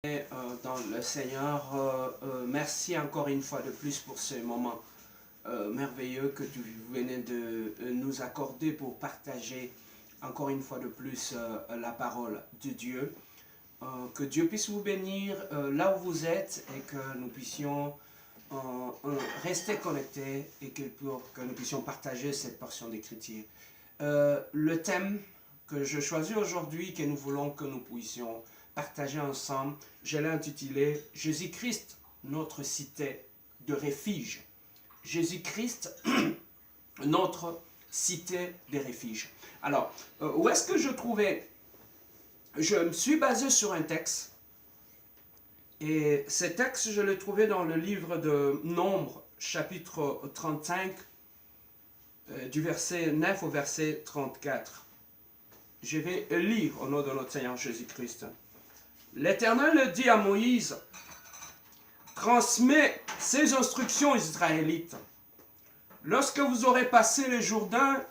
Dans le Seigneur, merci encore une fois de plus pour ce moment merveilleux que tu venais de nous accorder pour partager encore une fois de plus la parole de Dieu. Que Dieu puisse vous bénir là où vous êtes et que nous puissions rester connectés et que nous puissions partager cette portion d'écriture. Le thème que je choisis aujourd'hui, que nous voulons que nous puissions partager ensemble, je l'ai intitulé « Jésus-Christ, notre cité de refuge ». Jésus-Christ, notre cité de refuge. Alors, où est-ce que je trouvais? Je me suis basé sur un texte, et ce texte, je l'ai trouvé dans le livre de Nombres, chapitre 35, du verset 9 au verset 34. Je vais lire au nom de notre Seigneur Jésus-Christ. L'Éternel dit à Moïse, « Transmets ces instructions aux Israélites. Lorsque vous aurez passé le Jourdain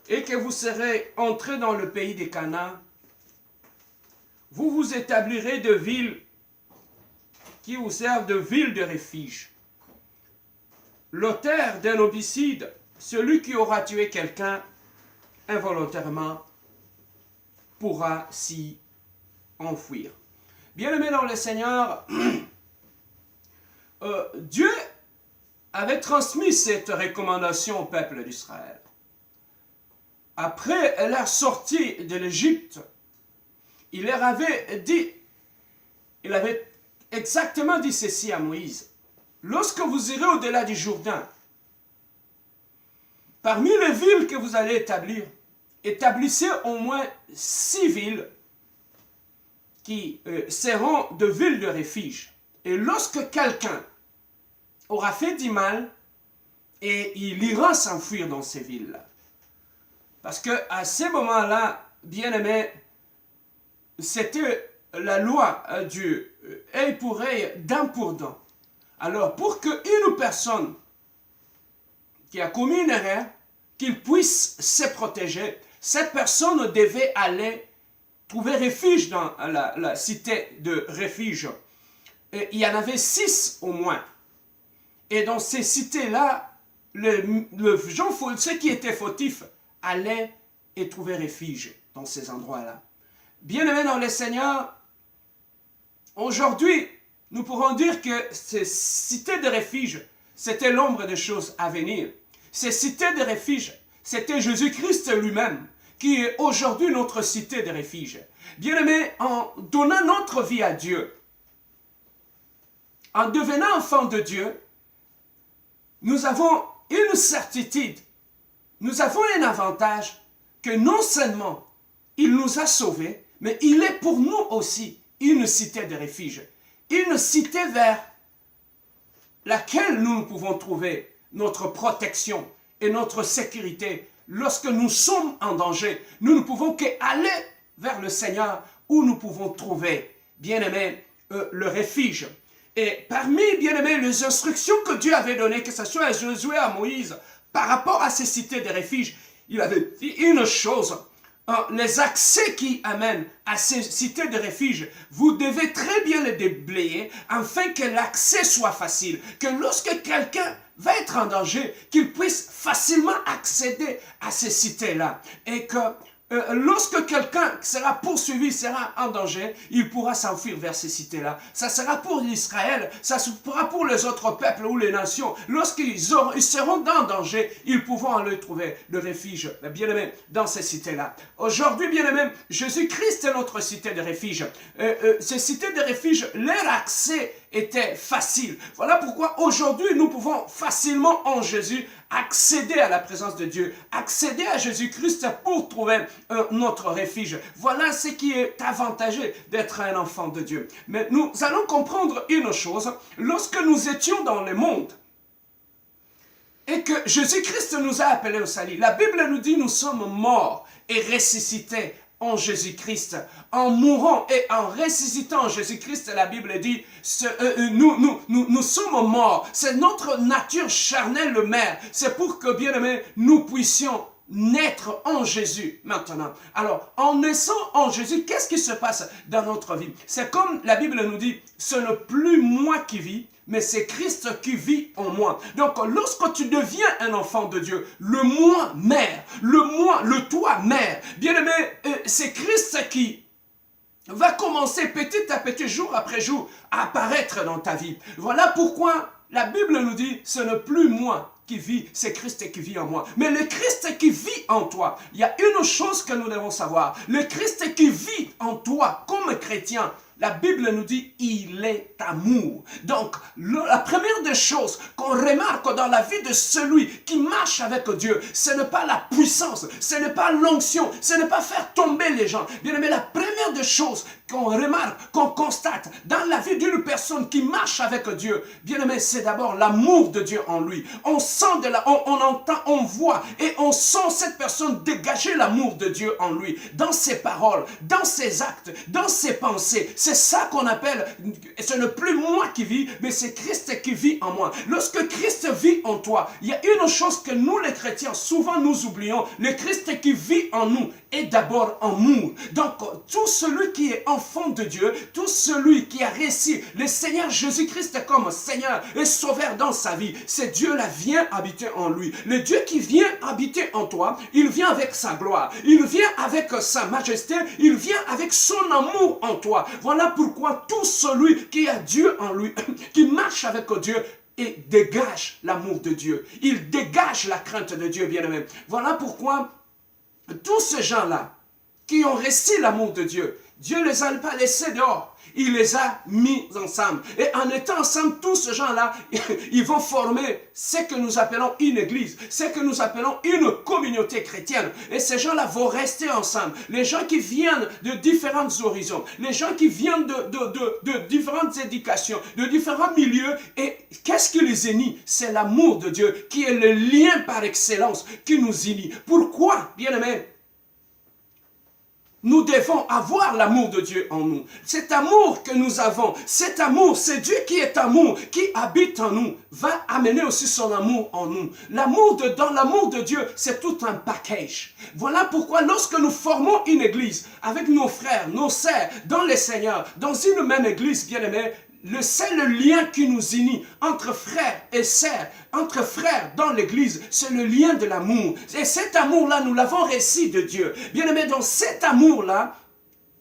et que vous serez entrés dans le pays des Canaan, vous vous établirez de villes qui vous servent de villes de refuge. L'auteur d'un homicide, celui qui aura tué quelqu'un involontairement, pourra s'y enfouir. » Bien-aimés dans le Seigneur, Dieu avait transmis cette recommandation au peuple d'Israël. Après leur sortie de l'Égypte, il leur avait dit, il avait exactement dit ceci à Moïse. Lorsque vous irez au-delà du Jourdain, parmi les villes que vous allez établir, établissez au moins 6 villes qui seront de villes de refuge. Et lorsque quelqu'un aura fait du mal, et il ira s'enfuir dans ces villes-là. Parce qu'à ce moment-là, bien-aimés, c'était la loi de Dieu, œil pour œil, dent pour dent. Alors, pour qu'une personne qui a commis une erreur, qu'il puisse se protéger, cette personne devait aller trouver refuge dans la cité de refuge. Et il y en avait 6 au moins. Et dans ces cités-là, ceux qui étaient fautifs allaient et trouver refuge dans ces endroits-là. Bien-aimés dans le Seigneur, aujourd'hui, nous pourrons dire que ces cités de refuge, c'était l'ombre des choses à venir. Ces cités de refuge, c'était Jésus-Christ lui-même, qui est aujourd'hui notre cité de refuge. Bien-aimés, en donnant notre vie à Dieu, en devenant enfant de Dieu, nous avons une certitude, nous avons un avantage que non seulement il nous a sauvés, mais il est pour nous aussi une cité de refuge, une cité vers laquelle nous pouvons trouver notre protection et notre sécurité. Lorsque nous sommes en danger, nous ne pouvons qu'aller vers le Seigneur où nous pouvons trouver, bien-aimés, le refuge. Et parmi, bien-aimés, les instructions que Dieu avait données, que ce soit à Josué, à Moïse, par rapport à ces cités de refuge, il avait dit une chose, les accès qui amènent à ces cités de refuge, vous devez très bien les déblayer afin que l'accès soit facile, que lorsque quelqu'un va être en danger, qu'il puisse facilement accéder à ces cités-là et que lorsque quelqu'un sera poursuivi, sera en danger, il pourra s'enfuir vers ces cités-là. Ça sera pour Israël, ça sera pour les autres peuples ou les nations. Lorsqu'ils seront en danger, ils pourront aller trouver le refuge, bien-aimés, dans ces cités-là. Aujourd'hui, bien-aimés, Jésus-Christ est notre cité de refuge. Ces cités de refuge, leur accès était facile. Voilà pourquoi aujourd'hui, nous pouvons facilement en Jésus accéder à la présence de Dieu, accéder à Jésus-Christ pour trouver notre refuge. Voilà ce qui est avantageux d'être un enfant de Dieu. Mais nous allons comprendre une chose. Lorsque nous étions dans le monde et que Jésus-Christ nous a appelés au salut, la Bible nous dit nous sommes morts et ressuscités en Jésus-Christ. En mourant et en ressuscitant en Jésus-Christ, la Bible dit, nous sommes morts. C'est notre nature charnelle mère. C'est pour que, bien aimés, nous puissions naître en Jésus maintenant. Alors, en naissant en Jésus, qu'est-ce qui se passe dans notre vie? C'est comme la Bible nous dit, ce n'est plus moi qui vis, mais c'est Christ qui vit en moi. Donc, lorsque tu deviens un enfant de Dieu, le moi mère, le toi mère, bien-aimé, c'est Christ qui va commencer petit à petit, jour après jour, à apparaître dans ta vie. Voilà pourquoi la Bible nous dit, ce n'est plus moi qui vit, c'est Christ qui vit en moi. Mais le Christ qui vit en toi, il y a une chose que nous devons savoir. Le Christ qui vit en toi comme chrétien, la Bible nous dit, il est amour. Donc, la première des choses qu'on remarque dans la vie de celui qui marche avec Dieu, ce n'est pas la puissance, ce n'est pas l'onction, ce n'est pas faire tomber les gens. Bien aimé, la première des choses qu'on remarque, qu'on constate dans la vie d'une personne qui marche avec Dieu, bien aimé, c'est d'abord l'amour de Dieu en lui. On sent on entend, on voit et on sent cette personne dégager l'amour de Dieu en lui, dans ses paroles, dans ses actes, dans ses pensées. C'est ça qu'on appelle, ce n'est plus moi qui vis, mais c'est Christ qui vit en moi. Lorsque Christ vit en toi, il y a une chose que nous les chrétiens, souvent nous oublions, le Christ qui vit en nous est d'abord amour. Donc, tout celui qui est enfant de Dieu, tout celui qui a réussi le Seigneur Jésus-Christ comme Seigneur et Sauveur dans sa vie, c'est Dieu là vient habiter en lui. Le Dieu qui vient habiter en toi, il vient avec sa gloire, il vient avec sa majesté, il vient avec son amour en toi. Voilà pourquoi tout celui qui a Dieu en lui, qui marche avec Dieu, et dégage l'amour de Dieu. Il dégage la crainte de Dieu, bien-aimé. Voilà pourquoi tous ces gens-là qui ont reçu l'amour de Dieu, Dieu ne les a pas laissés dehors. Il les a mis ensemble. Et en étant ensemble, tous ces gens-là, ils vont former ce que nous appelons une église, ce que nous appelons une communauté chrétienne. Et ces gens-là vont rester ensemble. Les gens qui viennent de différents horizons, les gens qui viennent de différentes éducations, de différents milieux. Et qu'est-ce qui les unit? C'est l'amour de Dieu qui est le lien par excellence qui nous unit. Pourquoi, bien-aimés? Nous devons avoir l'amour de Dieu en nous. Cet amour que nous avons, cet amour, c'est Dieu qui est amour, qui habite en nous, va amener aussi son amour en nous. Dans l'amour de Dieu, c'est tout un package. Voilà pourquoi lorsque nous formons une église avec nos frères, nos sœurs, dans le Seigneur, dans une même église, bien-aimés, c'est le lien qui nous unit entre frères et sœurs, entre frères dans l'église, c'est le lien de l'amour. Et cet amour-là, nous l'avons reçu de Dieu. Bien-aimé, dans cet amour-là,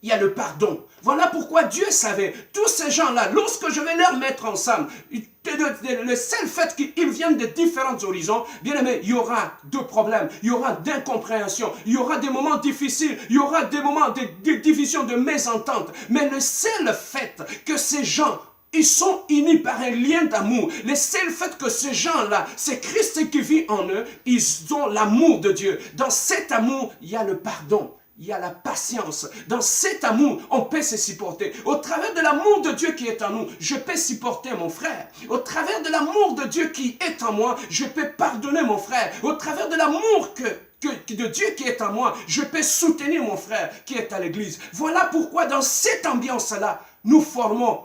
il y a le pardon. Voilà pourquoi Dieu savait, tous ces gens-là, lorsque je vais les mettre ensemble, le seul fait qu'ils viennent de différents horizons, bien aimé, il y aura de problèmes, il y aura d'incompréhension, il y aura des moments difficiles, il y aura des moments de division, de mésentente. Mais le seul fait que ces gens, ils sont unis par un lien d'amour. Le seul fait que ces gens-là, c'est Christ qui vit en eux, ils ont l'amour de Dieu. Dans cet amour, il y a le pardon. Il y a la patience. Dans cet amour, on peut se supporter. Au travers de l'amour de Dieu qui est en nous, je peux supporter mon frère. Au travers de l'amour de Dieu qui est en moi, je peux pardonner mon frère. Au travers de l'amour de Dieu qui est en moi, je peux soutenir mon frère qui est à l'église. Voilà pourquoi dans cette ambiance-là, nous formons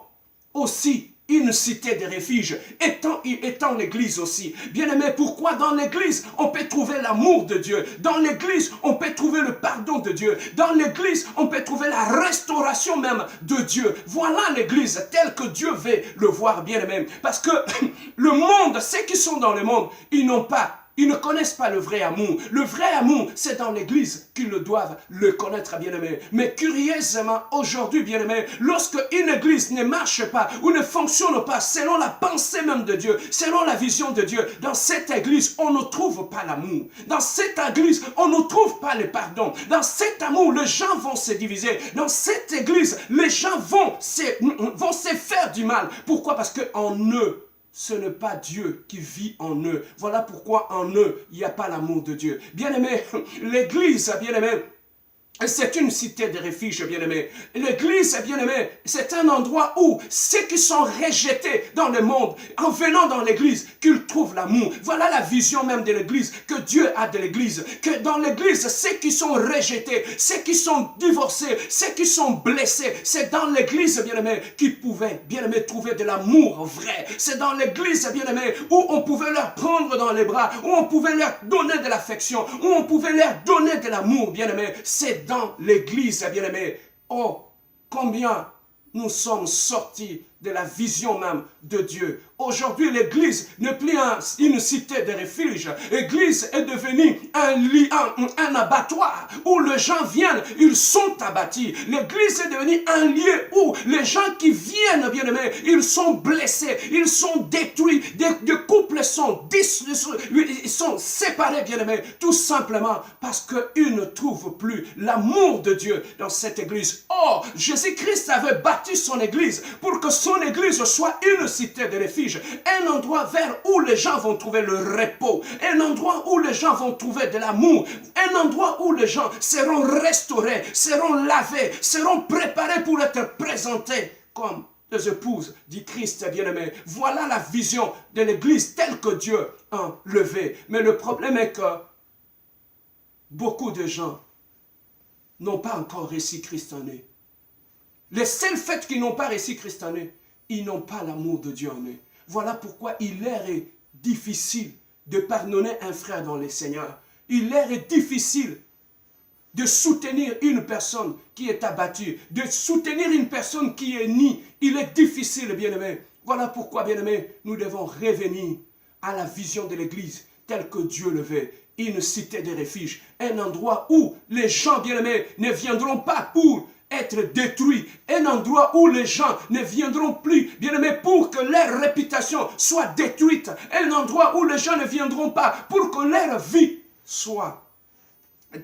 aussi une cité de refuge, étant l'église aussi. Bien-aimé, pourquoi dans l'église, on peut trouver l'amour de Dieu. Dans l'église, on peut trouver le pardon de Dieu. Dans l'église, on peut trouver la restauration même de Dieu. Voilà l'église telle que Dieu veut le voir, bien-aimé. Parce que le monde, ceux qui sont dans le monde, ils ne connaissent pas le vrai amour. Le vrai amour, c'est dans l'église qu'ils doivent le connaître, bien-aimé. Mais curieusement, aujourd'hui, bien-aimé, lorsque une église ne marche pas ou ne fonctionne pas selon la pensée même de Dieu, selon la vision de Dieu, dans cette église, on ne trouve pas l'amour. Dans cette église, on ne trouve pas le pardon. Dans cet amour, les gens vont se diviser. Dans cette église, les gens vont se faire du mal. Pourquoi? Parce qu'en eux, ce n'est pas Dieu qui vit en eux. Voilà pourquoi en eux, il n'y a pas l'amour de Dieu. Bien-aimé, l'église, bien-aimé, C'est une cité de refuge, bien-aimé. L'église, bien-aimé, c'est un endroit où ceux qui sont rejetés dans le monde, en venant dans l'église, qu'ils trouvent l'amour. Voilà la vision même de l'église, que Dieu a de l'église. Que dans l'église, ceux qui sont rejetés, ceux qui sont divorcés, ceux qui sont blessés, c'est dans l'église, bien-aimé, qu'ils pouvaient, bien-aimé, trouver de l'amour vrai. C'est dans l'église, bien-aimé, où on pouvait leur prendre dans les bras, où on pouvait leur donner de l'affection, où on pouvait leur donner de l'amour, bien-aimé. C'est dans l'église, bien-aimé. Oh, combien nous sommes sortis de la vision même de Dieu. Aujourd'hui, l'église n'est plus une cité de refuge. L'église est devenue un abattoir où les gens viennent, ils sont abattus. L'église est devenue un lieu où les gens qui viennent, bien aimés, ils sont blessés, ils sont détruits. Des couples ils sont séparés, bien aimés, tout simplement parce qu'ils ne trouvent plus l'amour de Dieu dans cette église. Or, Jésus-Christ avait bâti son église pour que son église soit une cité de refuge, un endroit vers où les gens vont trouver le repos, un endroit où les gens vont trouver de l'amour, un endroit où les gens seront restaurés, seront lavés, seront préparés pour être présentés comme des épouses du Christ bien-aimé. Voilà la vision de l'église telle que Dieu a levée. Mais le problème est que beaucoup de gens n'ont pas encore reçu Christ en eux. Les seuls faits qu'ils n'ont pas reçu Christ en eux, ils n'ont pas l'amour de Dieu en eux. Voilà pourquoi il leur est difficile de pardonner un frère dans le Seigneur. Il leur est difficile de soutenir une personne qui est abattue, de soutenir une personne qui est nue. Il est difficile, bien-aimé. Voilà pourquoi, bien-aimé, nous devons revenir à la vision de l'Église telle que Dieu le veut. Une cité de refuge, un endroit où les gens, bien-aimés, ne viendront pas pour être détruits, un endroit où les gens ne viendront plus, bien-aimés, pour que leur réputation soit détruite, un endroit où les gens ne viendront pas pour que leur vie soit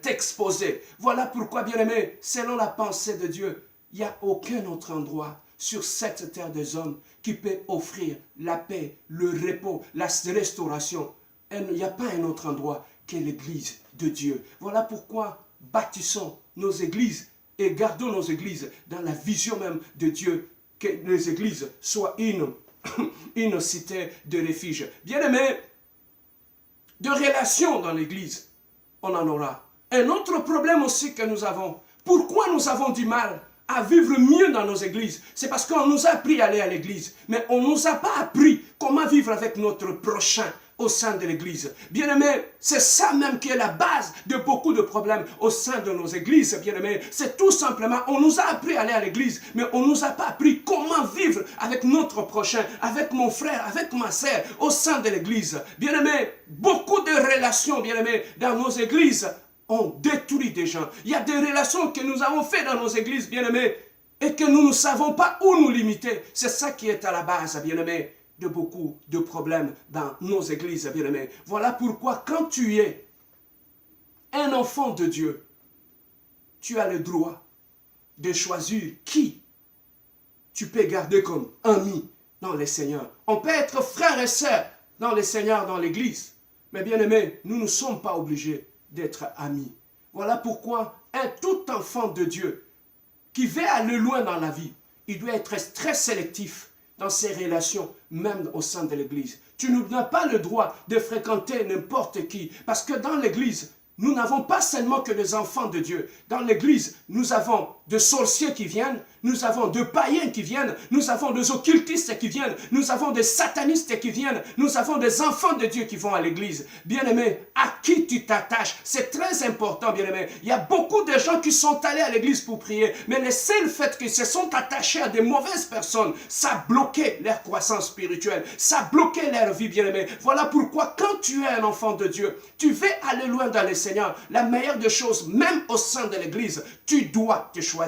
exposée. Voilà pourquoi, bien-aimés, selon la pensée de Dieu, il n'y a aucun autre endroit sur cette terre des hommes qui peut offrir la paix, le repos, la restauration. Il n'y a pas un autre endroit que l'église de Dieu. Voilà pourquoi bâtissons nos églises et gardons nos églises dans la vision même de Dieu, que les églises soient une cité de refuge. Bien-aimés, de relations dans l'église, on en aura. Un autre problème aussi que nous avons, pourquoi nous avons du mal à vivre mieux dans nos églises, c'est parce qu'on nous a appris à aller à l'église, mais on ne nous a pas appris comment vivre avec notre prochain au sein de l'église. Bien-aimés, c'est ça même qui est la base de beaucoup de problèmes au sein de nos églises, bien-aimés. C'est tout simplement, on nous a appris à aller à l'église, mais on ne nous a pas appris comment vivre avec notre prochain, avec mon frère, avec ma sœur, au sein de l'église. Bien-aimés, beaucoup de relations, bien-aimés, dans nos églises ont détruit des gens. Il y a des relations que nous avons faites dans nos églises, bien-aimés, et que nous ne savons pas où nous limiter. C'est ça qui est à la base, bien-aimés, de beaucoup de problèmes dans nos églises, bien-aimés. Voilà pourquoi quand tu es un enfant de Dieu, tu as le droit de choisir qui tu peux garder comme ami dans le Seigneur. On peut être frère et sœur dans le Seigneur, dans l'église. Mais bien-aimés, nous ne sommes pas obligés d'être amis. Voilà pourquoi un tout enfant de Dieu qui veut aller loin dans la vie, il doit être très sélectif dans ses relations, même au sein de l'église. Tu n'as pas le droit de fréquenter n'importe qui, parce que dans l'église, nous n'avons pas seulement que des enfants de Dieu. Dans l'église, nous avons des sorciers qui viennent, nous avons des païens qui viennent, nous avons des occultistes qui viennent, nous avons des satanistes qui viennent, nous avons des enfants de Dieu qui vont à l'église. Bien-aimé, à qui tu t'attaches? C'est très important, bien-aimé. Il y a beaucoup de gens qui sont allés à l'église pour prier, mais le seul fait qu'ils se sont attachés à des mauvaises personnes, ça a bloqué leur croissance spirituelle, ça a bloqué leur vie, bien-aimé. Voilà pourquoi quand tu es un enfant de Dieu, tu veux aller loin dans le Seigneur, la meilleure des choses, même au sein de l'église, tu dois te choisir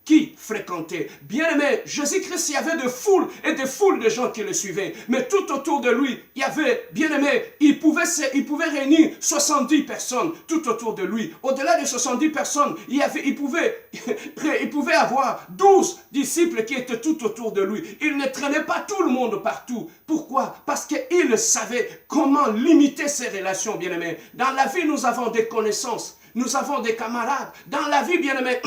qui fréquenter. Bien-aimé, Jésus-Christ, il y avait de foules et de foules de gens qui le suivaient. Mais tout autour de lui, il y avait, bien-aimé, il pouvait réunir 70 personnes tout autour de lui. Au-delà de 70 personnes, il pouvait avoir 12 disciples qui étaient tout autour de lui. Il ne traînait pas tout le monde partout. Pourquoi? Parce qu'il savait comment limiter ses relations, bien-aimé. Dans la vie, nous avons des connaissances. nous avons des camarades. Dans la vie, bien-aimé,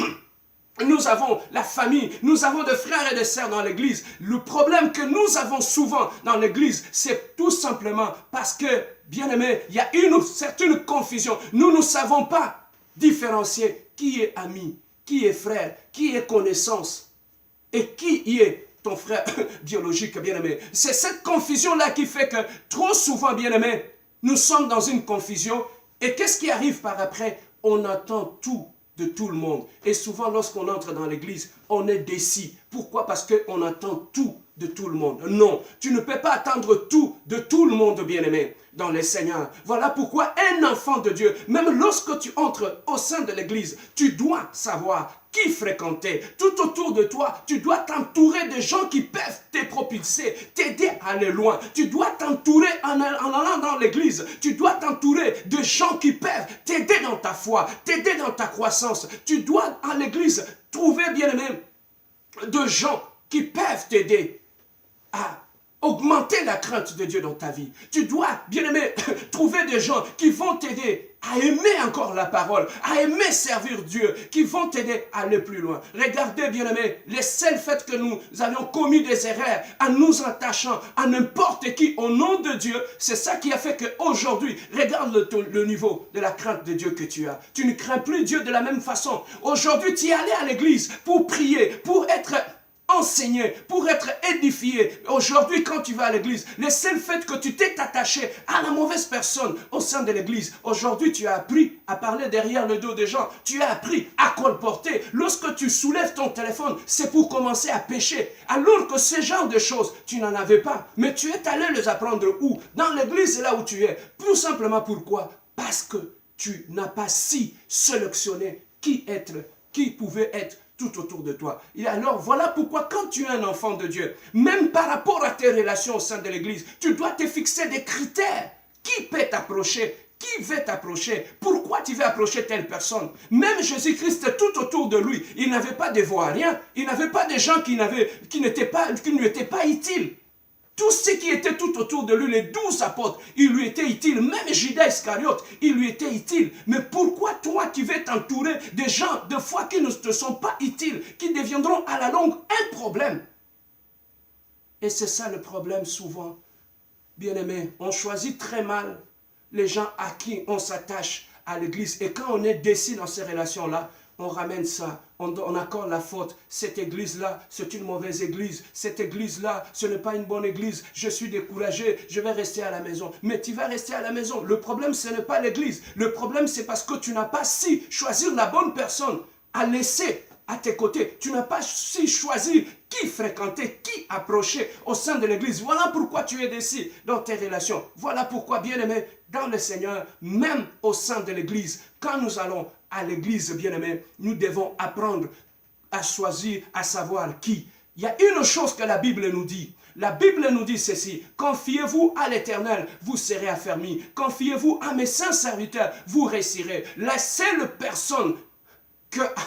nous avons la famille, nous avons des frères et des sœurs dans l'église. Le problème que nous avons souvent dans l'église, c'est tout simplement parce que, bien-aimé, il y a une certaine confusion. Nous ne savons pas différencier qui est ami, qui est frère, qui est connaissance et qui est ton frère biologique, bien-aimé. C'est cette confusion-là qui fait que trop souvent, bien-aimé, nous sommes dans une confusion. Et qu'est-ce qui arrive par après? On attend tout de tout le monde. Et souvent, lorsqu'on entre dans l'église, on est déçu. Pourquoi? Parce qu'on attend tout de tout le monde. Non, tu ne peux pas attendre tout de tout le monde, bien-aimé, dans les Seigneurs. Voilà pourquoi un enfant de Dieu, même lorsque tu entres au sein de l'église, tu dois savoir qui fréquenter. Tout autour de toi, tu dois t'entourer de gens qui peuvent te propulser, t'aider à aller loin. Tu dois t'entourer en allant dans l'église. Tu dois t'entourer de gens qui peuvent t'aider dans ta foi, t'aider dans ta croissance. Tu dois, à l'église, trouver, bien-aimé, de gens qui peuvent t'aider à augmenter la crainte de Dieu dans ta vie. Tu dois, bien-aimé, trouver des gens qui vont t'aider à aimer encore la parole, à aimer servir Dieu, qui vont t'aider à aller plus loin. Regardez, bien-aimé, les seuls faits que nous avions commis des erreurs en nous attachant à n'importe qui au nom de Dieu, c'est ça qui a fait qu'aujourd'hui, regarde le niveau de la crainte de Dieu que tu as. Tu ne crains plus Dieu de la même façon. Aujourd'hui, tu es allé à l'église pour prier, pour être enseigner, pour être édifié. Aujourd'hui, quand tu vas à l'église, le seul fait que tu t'es attaché à la mauvaise personne au sein de l'église, aujourd'hui, tu as appris à parler derrière le dos des gens. Tu as appris à colporter. Lorsque tu soulèves ton téléphone, c'est pour commencer à pécher. Alors que ce genre de choses, tu n'en avais pas. Mais tu es allé les apprendre où? Dans l'église, là où tu es. Tout simplement pourquoi? Parce que tu n'as pas si sélectionné qui pouvait être tout autour de toi. Et alors, voilà pourquoi quand tu es un enfant de Dieu, même par rapport à tes relations au sein de l'église, tu dois te fixer des critères. Qui peut t'approcher? Qui veut t'approcher? Pourquoi tu veux approcher telle personne? Même Jésus-Christ, tout autour de lui, il n'avait pas de voiriens, il n'avait pas de gens qui ne lui étaient pas utiles. Tout ce qui était tout autour de lui, les 12 apôtres, ils lui étaient utiles. Même Judas Iscariote, il lui était utile. Mais pourquoi toi, tu veux t'entourer de gens, de foi, qui ne te sont pas utiles, qui deviendront à la longue un problème? Et c'est ça le problème souvent. Bien-aimé, on choisit très mal les gens à qui on s'attache à l'église. Et quand on est déçu dans ces relations-là, on ramène ça, on accorde la faute. Cette église-là, c'est une mauvaise église. Cette église-là, ce n'est pas une bonne église. Je suis découragé, je vais rester à la maison. Mais tu vas rester à la maison. Le problème, ce n'est pas l'église. Le problème, c'est parce que tu n'as pas su choisir la bonne personne à laisser à tes côtés. Tu n'as pas su choisir qui fréquenter, qui approcher au sein de l'église. Voilà pourquoi tu es déçu dans tes relations. Voilà pourquoi, bien-aimé, dans le Seigneur, même au sein de l'église, quand nous allons à l'église, bien-aimé, nous devons apprendre à choisir, à savoir qui. Il y a une chose que la Bible nous dit. La Bible nous dit ceci: confiez-vous à l'Éternel, vous serez affermis. Confiez-vous à mes saints serviteurs, vous réussirez. La seule personne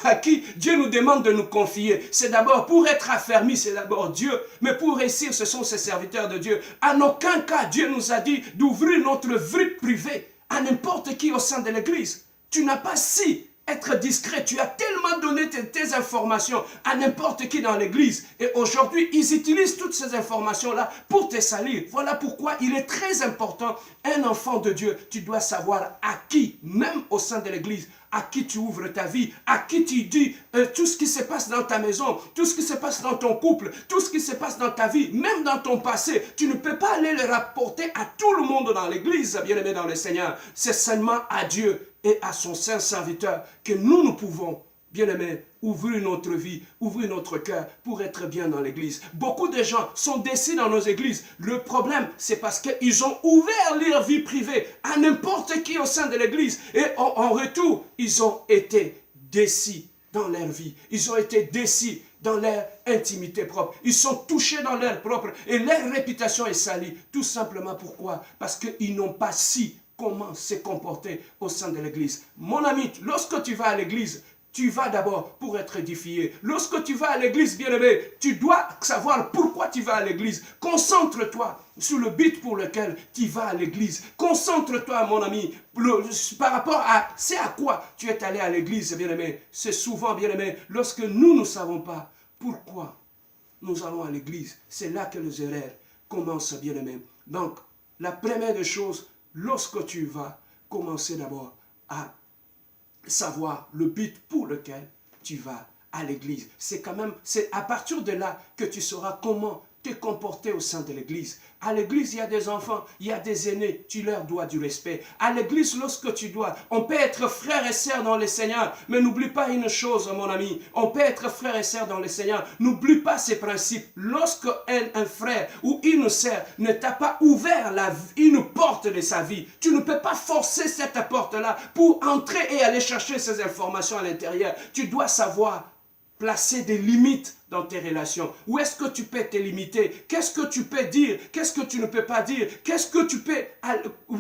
à qui Dieu nous demande de nous confier, c'est d'abord pour être affermi, c'est d'abord Dieu. Mais pour réussir, ce sont ces serviteurs de Dieu. En aucun cas, Dieu nous a dit d'ouvrir notre vie privée à n'importe qui au sein de l'église. Tu n'as pas si être discret. Tu as tellement donné tes informations à n'importe qui dans l'église. Et aujourd'hui, ils utilisent toutes ces informations-là pour te salir. Voilà pourquoi il est très important, un enfant de Dieu, tu dois savoir à qui, même au sein de l'église, à qui tu ouvres ta vie, à qui tu dis tout ce qui se passe dans ta maison, tout ce qui se passe dans ton couple, tout ce qui se passe dans ta vie, même dans ton passé. Tu ne peux pas aller le rapporter à tout le monde dans l'église, bien-aimé dans le Seigneur. C'est seulement à Dieu et à son saint serviteur que nous pouvons, bien-aimés, ouvrir notre vie, ouvrir notre cœur pour être bien dans l'église. Beaucoup de gens sont déçus dans nos églises. Le problème, c'est parce qu'ils ont ouvert leur vie privée à n'importe qui au sein de l'église. Et en retour, ils ont été déçus dans leur vie. Ils ont été déçus dans leur intimité propre. Ils sont touchés dans leur propre et leur réputation est salie. Tout simplement pourquoi? Parce qu'ils n'ont pas su comment se comporter au sein de l'église. Mon ami, lorsque tu vas à l'église, tu vas d'abord pour être édifié. Lorsque tu vas à l'église, bien-aimé, tu dois savoir pourquoi tu vas à l'église. Concentre-toi sur le but pour lequel tu vas à l'église. Concentre-toi, mon ami, par rapport à c'est à quoi tu es allé à l'église, bien-aimé. C'est souvent, bien-aimé, lorsque nous ne savons pas pourquoi nous allons à l'église. C'est là que les erreurs commencent, bien-aimé. Donc, la première des choses, lorsque tu vas, commencer d'abord à savoir le but pour lequel tu vas à l'église. C'est à partir de là que tu sauras comment te comporter au sein de l'église. À l'église, il y a des enfants, il y a des aînés, tu leur dois du respect. À l'église, lorsque tu dois, on peut être frère et sœur dans le Seigneur, mais n'oublie pas une chose, mon ami, on peut être frère et sœur dans le Seigneur, n'oublie pas ces principes. Lorsque un frère ou une sœur ne t'a pas ouvert une porte de sa vie, tu ne peux pas forcer cette porte-là pour entrer et aller chercher ces informations à l'intérieur. Tu dois savoir placer des limites dans tes relations. Où est-ce que tu peux te limiter? Qu'est-ce que tu peux dire? Qu'est-ce que tu ne peux pas dire? Qu'est-ce que tu peux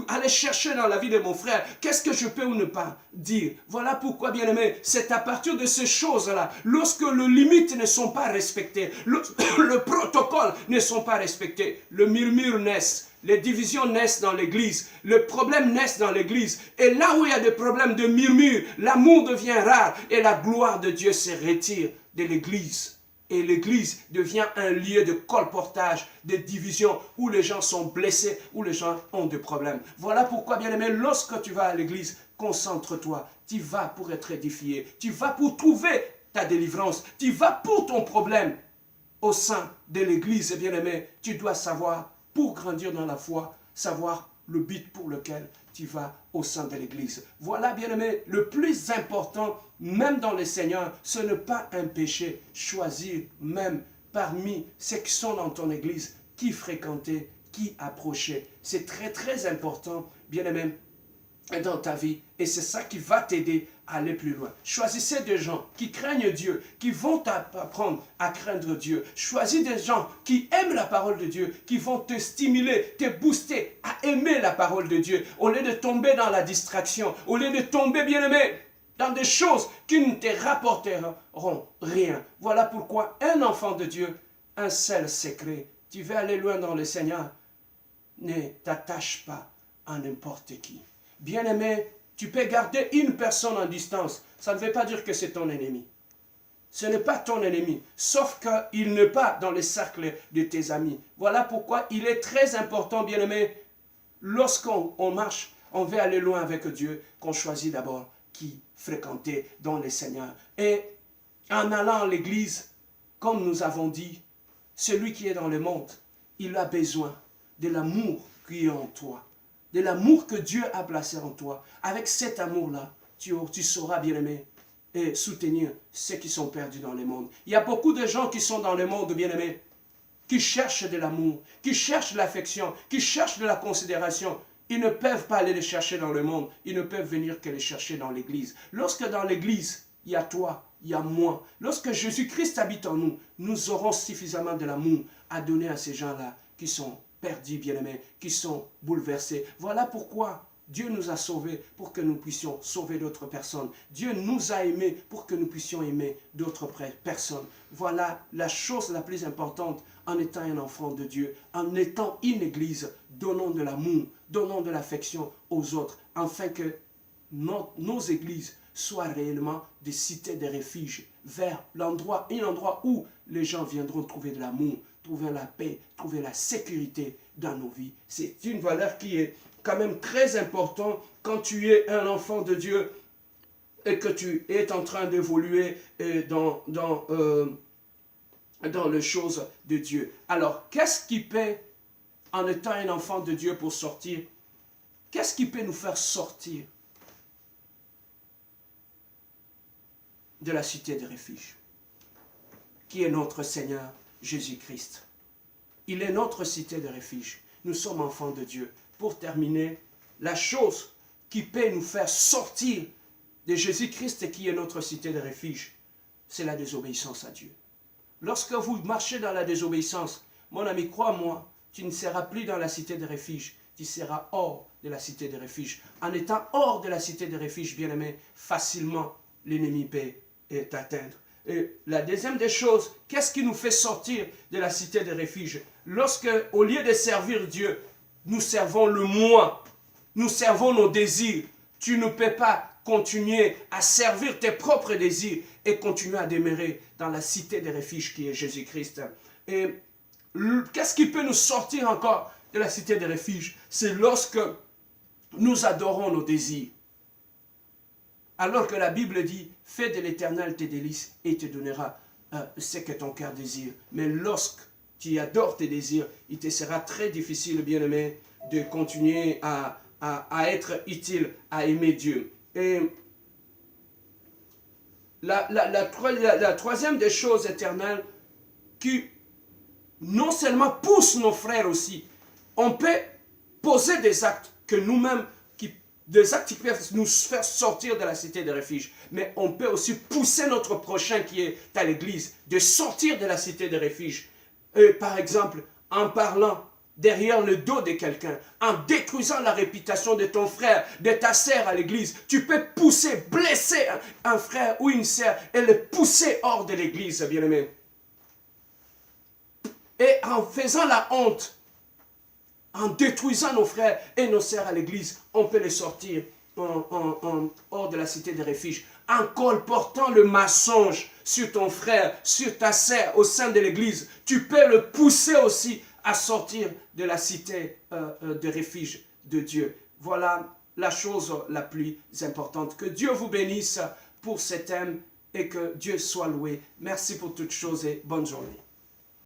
aller chercher dans la vie de mon frère? Qu'est-ce que je peux ou ne pas dire? Voilà pourquoi, bien-aimé, c'est à partir de ces choses-là, lorsque les limites ne sont pas respectées, le protocole ne sont pas respectés, le murmure naisse. Les divisions naissent dans l'église, le problème naissent dans l'église. Et là où il y a des problèmes de murmure, l'amour devient rare et la gloire de Dieu se retire de l'église. Et l'église devient un lieu de colportage, de division, où les gens sont blessés, où les gens ont des problèmes. Voilà pourquoi, bien-aimé, lorsque tu vas à l'église, concentre-toi. Tu vas pour être édifié. Tu vas pour trouver ta délivrance. Tu vas pour ton problème. Au sein de l'église, bien-aimé, tu dois savoir, pour grandir dans la foi, savoir le but pour lequel tu vas au sein de l'église. Voilà, bien-aimé, le plus important, même dans le Seigneur, ce n'est pas un péché. Choisir même parmi ceux qui sont dans ton église, qui fréquenter, qui approcher. C'est très, très important, bien-aimé, dans ta vie. Et c'est ça qui va t'aider à aller plus loin. Choisissez des gens qui craignent Dieu, qui vont t'apprendre à craindre Dieu. Choisis des gens qui aiment la parole de Dieu, qui vont te stimuler, te booster à aimer la parole de Dieu, au lieu de tomber dans la distraction, au lieu de tomber, bien-aimé, dans des choses qui ne te rapporteront rien. Voilà pourquoi un enfant de Dieu, un seul secret. Tu veux aller loin dans le Seigneur, ne t'attache pas à n'importe qui. Bien-aimé, tu peux garder une personne en distance. Ça ne veut pas dire que c'est ton ennemi. Ce n'est pas ton ennemi, sauf qu'il n'est pas dans le cercle de tes amis. Voilà pourquoi il est très important, bien-aimé, lorsqu'on marche, on veut aller loin avec Dieu, qu'on choisit d'abord qui fréquenter dans le Seigneur. Et en allant à l'église, comme nous avons dit, celui qui est dans le monde, il a besoin de l'amour qui est en toi. De l'amour que Dieu a placé en toi. Avec cet amour-là, tu sauras, bien-aimé, et soutenir ceux qui sont perdus dans le monde. Il y a beaucoup de gens qui sont dans le monde, bien-aimé, qui cherchent de l'amour, qui cherchent de l'affection, qui cherchent de la considération. Ils ne peuvent pas aller les chercher dans le monde. Ils ne peuvent venir que les chercher dans l'église. Lorsque dans l'église, il y a toi, il y a moi. Lorsque Jésus-Christ habite en nous, nous aurons suffisamment de l'amour à donner à ces gens-là qui sont perdus, bien-aimés, qui sont bouleversés. Voilà pourquoi Dieu nous a sauvés, pour que nous puissions sauver d'autres personnes. Dieu nous a aimés pour que nous puissions aimer d'autres personnes. Voilà la chose la plus importante en étant un enfant de Dieu, en étant une église. Donnons de l'amour, donnons de l'affection aux autres, afin que nos églises soient réellement des cités de refuge vers un endroit où les gens viendront trouver de l'amour, trouver la paix, trouver la sécurité dans nos vies. C'est une valeur qui est quand même très importante quand tu es un enfant de Dieu et que tu es en train d'évoluer dans les choses de Dieu. Alors, qu'est-ce qui peut, en étant un enfant de Dieu pour sortir, qu'est-ce qui peut nous faire sortir de la cité de refuge, qui est notre Seigneur Jésus-Christ? Il est notre cité de refuge. Nous sommes enfants de Dieu. Pour terminer, la chose qui peut nous faire sortir de Jésus-Christ qui est notre cité de refuge, c'est la désobéissance à Dieu. Lorsque vous marchez dans la désobéissance, mon ami, crois-moi, tu ne seras plus dans la cité de refuge, tu seras hors de la cité de refuge. En étant hors de la cité de refuge, bien-aimé, facilement, l'ennemi peut t'atteindre. Et la deuxième des choses, qu'est-ce qui nous fait sortir de la cité de refuge? Lorsque, au lieu de servir Dieu, nous servons le moi, nous servons nos désirs. Tu ne peux pas continuer à servir tes propres désirs et continuer à demeurer dans la cité de refuge qui est Jésus-Christ. Et qu'est-ce qui peut nous sortir encore de la cité de refuge? C'est lorsque nous adorons nos désirs. Alors que la Bible dit, fais de l'Éternel tes délices et il te donnera ce que ton cœur désire. Mais lorsque tu adores tes désirs, il te sera très difficile, bien-aimé, de continuer à être utile, à aimer Dieu. Et la troisième des choses éternelles qui non seulement pousse nos frères aussi, on peut poser des actes que nous-mêmes, des actes qui peuvent nous faire sortir de la cité de refuge. Mais on peut aussi pousser notre prochain qui est à l'église de sortir de la cité de refuge. Par exemple, en parlant derrière le dos de quelqu'un, en détruisant la réputation de ton frère, de ta sœur à l'église. Tu peux pousser, blesser un frère ou une sœur et le pousser hors de l'église, bien-aimé. Et en faisant la honte, en détruisant nos frères et nos sœurs à l'église, on peut les sortir hors de la cité de refuge. En colportant le mensonge sur ton frère, sur ta sœur au sein de l'église, tu peux le pousser aussi à sortir de la cité de refuge de Dieu. Voilà la chose la plus importante. Que Dieu vous bénisse pour ce thème et que Dieu soit loué. Merci pour toutes choses et bonne journée.